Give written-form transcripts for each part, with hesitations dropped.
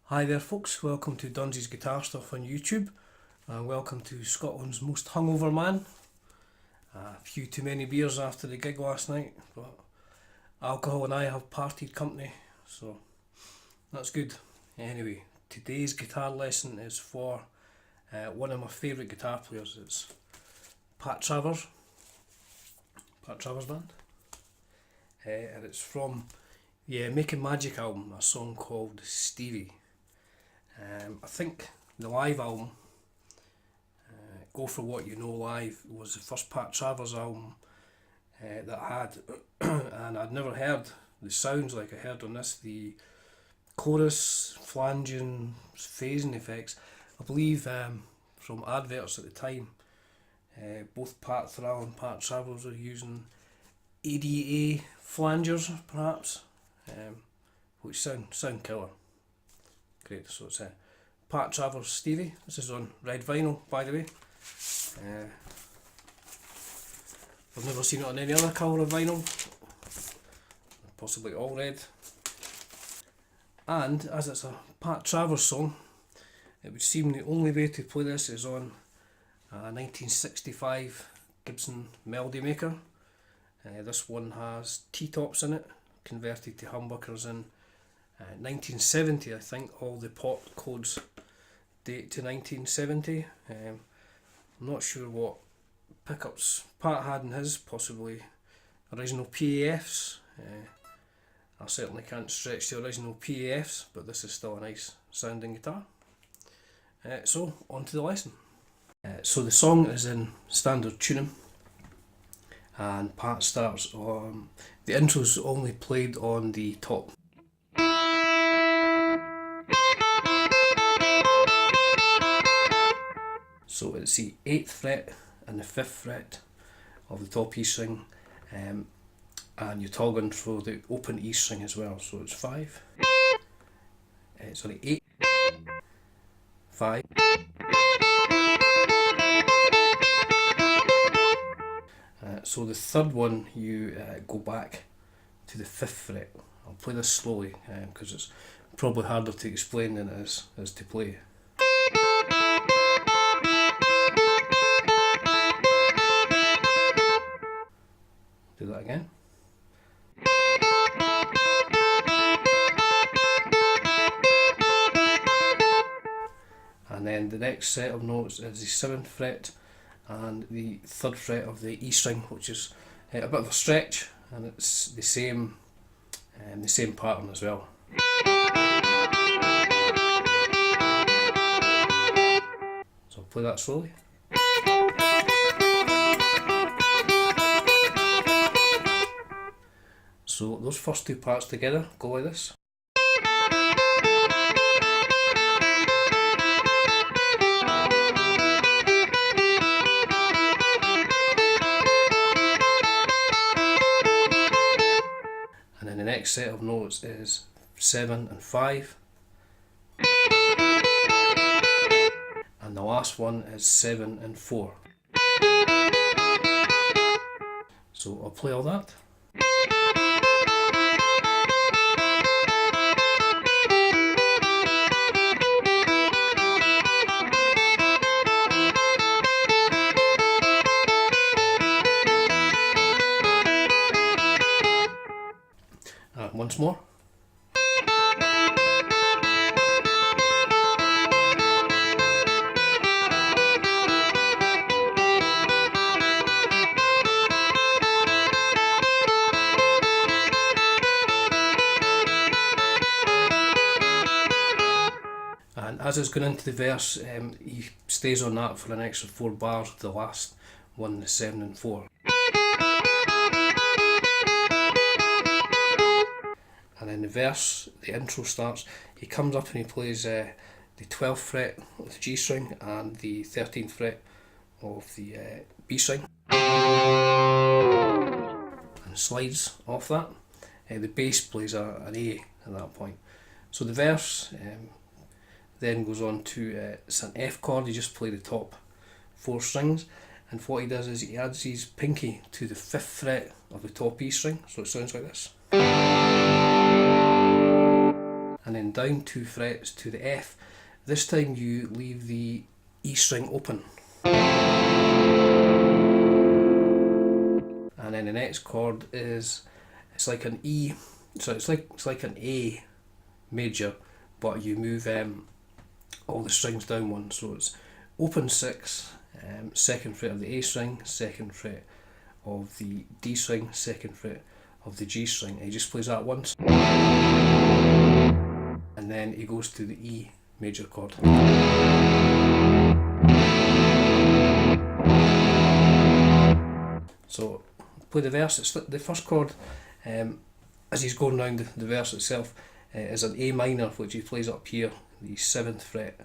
Hi there folks, welcome to Dunzy's Guitar Stuff on YouTube, and welcome to Scotland's most hungover man. A few too many beers after the gig last night, but alcohol and I have partied company, so that's good. Anyway, today's guitar lesson is for one of my favourite guitar players. It's Pat Travers Band, and it's from the Makin Magic album, a song called Stevie. I think the live album, Go For What You Know Live, was the first Pat Travers album that I had, and I'd never heard the sounds like I heard on this. The chorus, flanging, phasing effects, I believe from adverts at the time, both Pat Thrall and Pat Travers were using ADA flangers perhaps, which sound killer. Great, so it's Pat Travers Stevie. This is on red vinyl, by the way. I've never seen it on any other colour of vinyl, possibly all red. And as it's a Pat Travers song, it would seem the only way to play this is on a 1965 Gibson Melody Maker. This one has T-tops in it, converted to humbuckers in 1970, I think. All the pot codes date to 1970. I'm not sure what pickups Pat had in his, possibly original PAFs. I certainly can't stretch the original PAFs, but this is still a nice sounding guitar. So, on to the lesson. So the song is in standard tuning, and Pat starts on, the intro's only played on the top. So it's the 8th fret and the 5th fret of the top E string, and you're toggling for the open E string as well. So it's 5, 8, 5, so the third one you go back to the 5th fret. I'll play this slowly because it's probably harder to explain than it is to play. Do that again. And then the next set of notes is the 7th fret and the 3rd fret of the E string, which is a bit of a stretch, and it's the same pattern as well. So I'll play that slowly. So those first two parts together go like this. And then the next set of notes is 7 and 5. And the last one is 7 and 4. So I'll play all that. Once more. And as it's going into the verse, he stays on that for an extra 4 bars, the last one is 7 and 4. And then the verse, the intro starts, he comes up and he plays the 12th fret of the G string and the 13th fret of the B string, and slides off that. The bass plays an A at that point. So the verse then goes on to, it's an F chord, you just play the top 4 strings, and what he does is he adds his pinky to the 5th fret of the top E string, so it sounds like this. and then down 2 frets to the F. This time you leave the E string open. And then the next chord is, it's like an E, so it's like an A major, but you move all the strings down one. So it's open 6, 2nd fret of the A string, 2nd fret of the D string, 2nd fret of the G string. And he just plays that once, and then he goes to the E major chord. So play the verse. It's the first chord, as he's going round the verse itself, is an A minor, which he plays up here, the 7th fret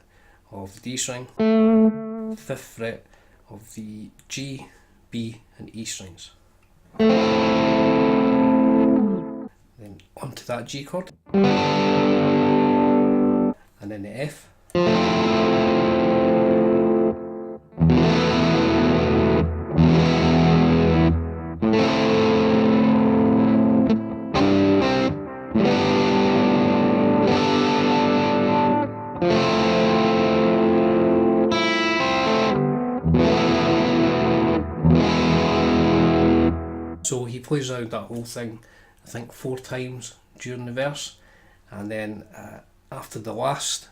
of the D string, 5th fret of the G, B and E strings. Then onto that G chord, and then the F, so he plays around that whole thing, I think 4 times during the verse, and then after the last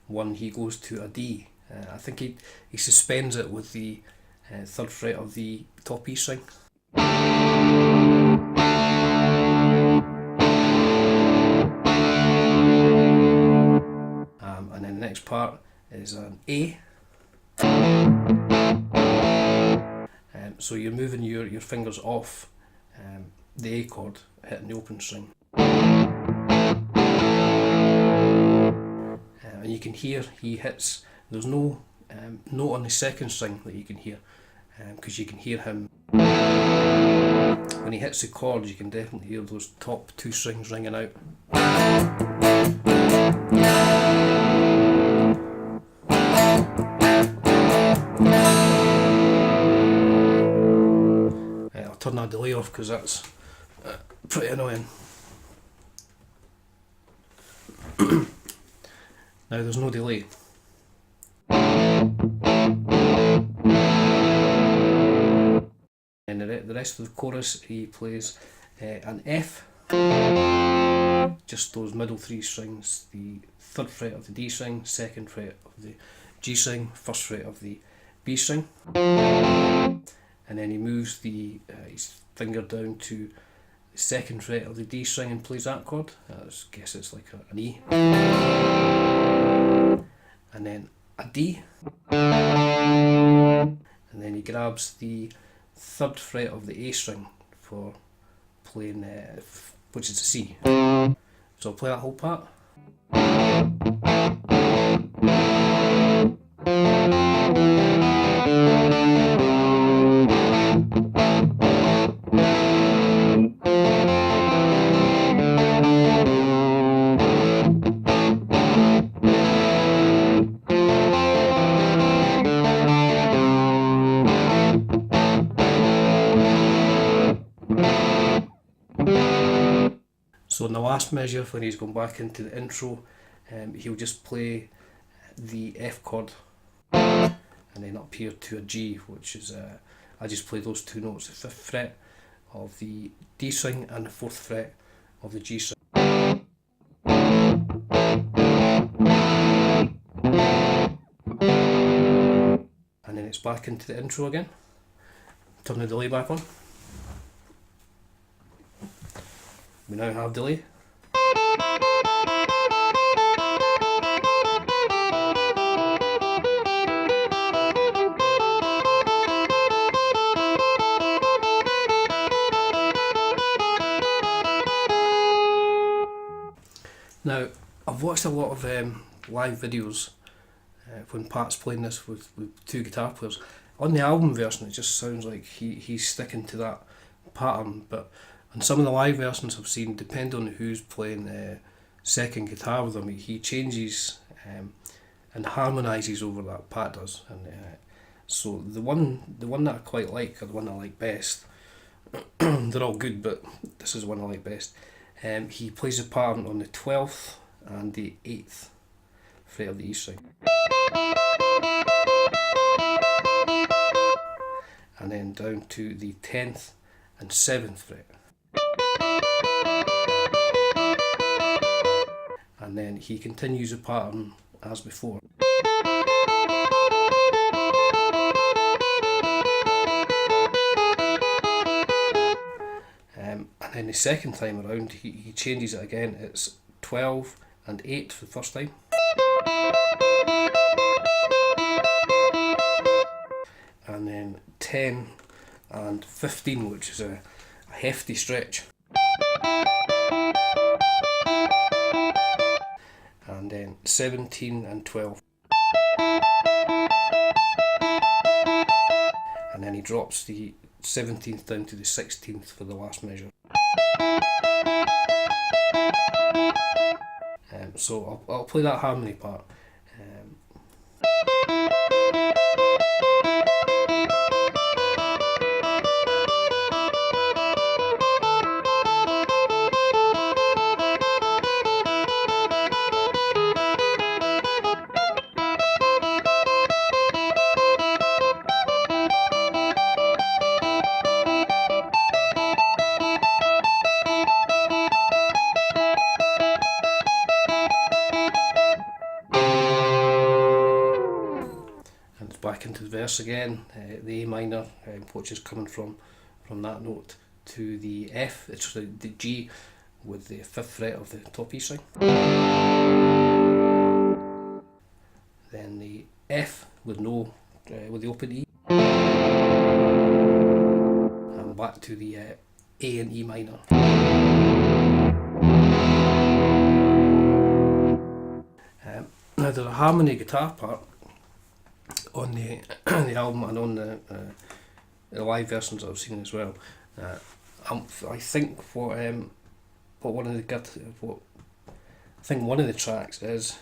one he goes to a D. I think he suspends it with the 3rd fret of the top E string. And then the next part is an A. So you're moving your fingers off the A chord, hitting the open string. And you can hear he hits, there's no note on the 2nd string that you can hear, because you can hear him, when he hits the chords, you can definitely hear those top 2 strings ringing out. I'll turn that delay off because that's pretty annoying. Now there's no delay. And the rest of the chorus he plays an F, just those middle 3 strings, the 3rd fret of the D string, 2nd fret of the G string, 1st fret of the B string, and then he moves his finger down to the 2nd fret of the D string and plays that chord. I guess it's like an E, and then a D, and then he grabs the 3rd fret of the A string for playing, which is a C. So I'll play that whole part. So in the last measure, when he's going back into the intro, he'll just play the F chord and then up here to a G, which is, I just play those 2 notes, the 5th fret of the D string and the 4th fret of the G string. And then it's back into the intro again. Turn the delay back on. We now have delay. Now, I've watched a lot of live videos when Pat's playing this with 2 guitar players. On the album version, it just sounds like he's sticking to that pattern, but on some of the live versions I've seen, depending on who's playing second guitar with him, he changes and harmonises over that. Pat does, and so the one that I quite like, or the one I like best, they're all good, but this is the one I like best. He plays a pattern on the 12th and the 8th fret of the E string. And then down to the 10th and 7th fret. And then he continues the pattern as before. And then the second time around he changes it again. It's 12 and 8 for the first time. And then 10 and 15, which is a hefty stretch. And then 17 and 12. And then he drops the 17th down to the 16th for the last measure. So I'll play that harmony part. Back into the verse again, the A minor, which is coming from that note to the F, it's the G with the 5th fret of the top E string. Then the F with with the open E, and back to the A and E minor. Now there's a harmony guitar part on the the album and on the live versions I've seen as well. I think what one of the one of the tracks is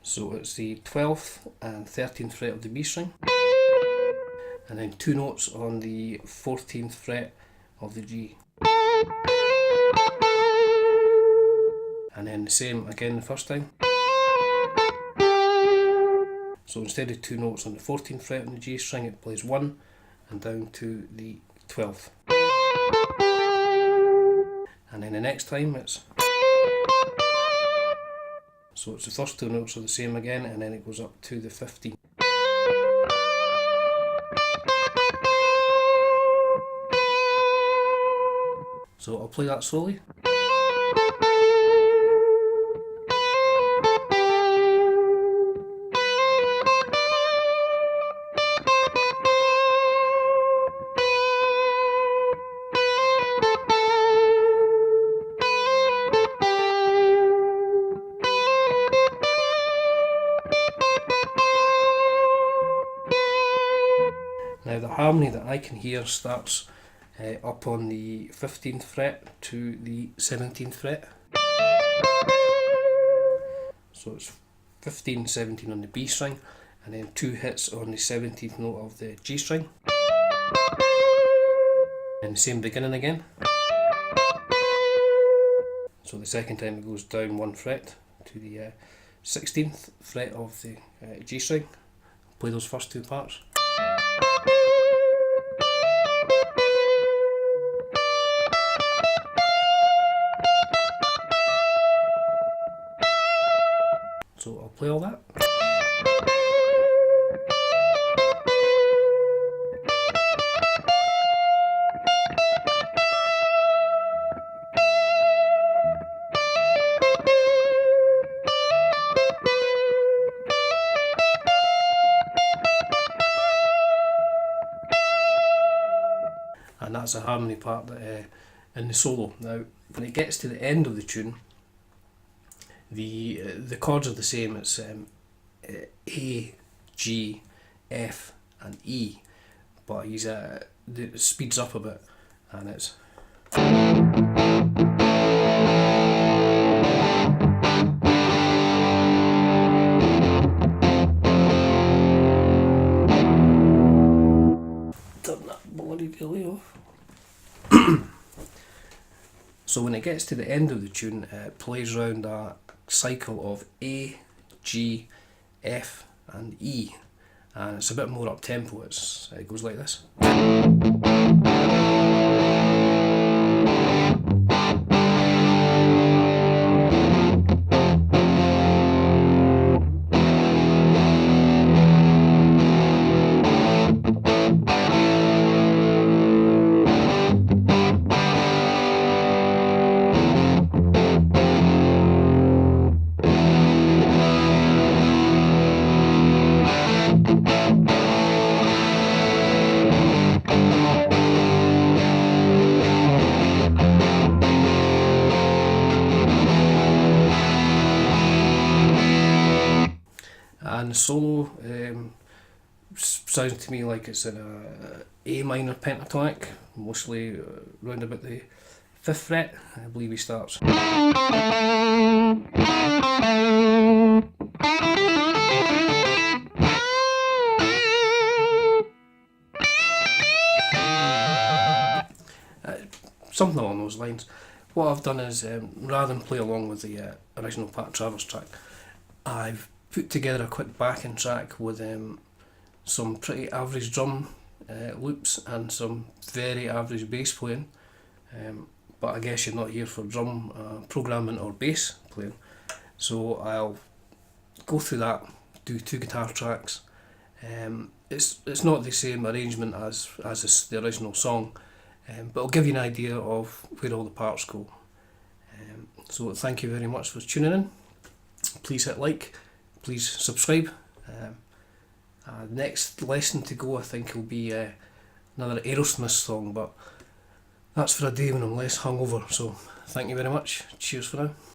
so it's the 12th and 13th fret of the B string. And then 2 notes on the 14th fret of the G. And then the same again the first time. So instead of 2 notes on the 14th fret on the G string, it plays 1 and down to the 12th. And then the next time it's... So it's the first 2 notes are the same again, and then it goes up to the 15th. So I'll play that slowly. Now the harmony that I can hear starts up on the 15th fret to the 17th fret. So it's 15, 17 on the B string, and then 2 hits on the 17th note of the G string. And the same beginning again. So the second time it goes down 1 fret to the 16th fret of the G string. Play those first 2 parts. So I'll play all that. And that's a harmony part that, in the solo. Now, when it gets to the end of the tune, the chords are the same. It's A, G, F and E, but it speeds up a bit, and it's delay off. So when it gets to the end of the tune, it plays round a cycle of A, G, F and E, and it's a bit more up tempo. It goes like this. And the solo sounds to me like it's in a A minor pentatonic, mostly round about the 5th fret. I believe he starts. Something along those lines. What I've done is, rather than play along with the original Pat Travers track, I've put together a quick backing track with some pretty average drum loops and some very average bass playing, but I guess you're not here for drum programming or bass playing, so I'll go through that, do 2 guitar tracks. It's not the same arrangement as is the original song, but it'll give you an idea of where all the parts go. So thank you very much for tuning in. Please hit like, please subscribe. Next lesson to go, I think, will be another Aerosmith song, but that's for a day when I'm less hungover. So thank you very much. Cheers for now.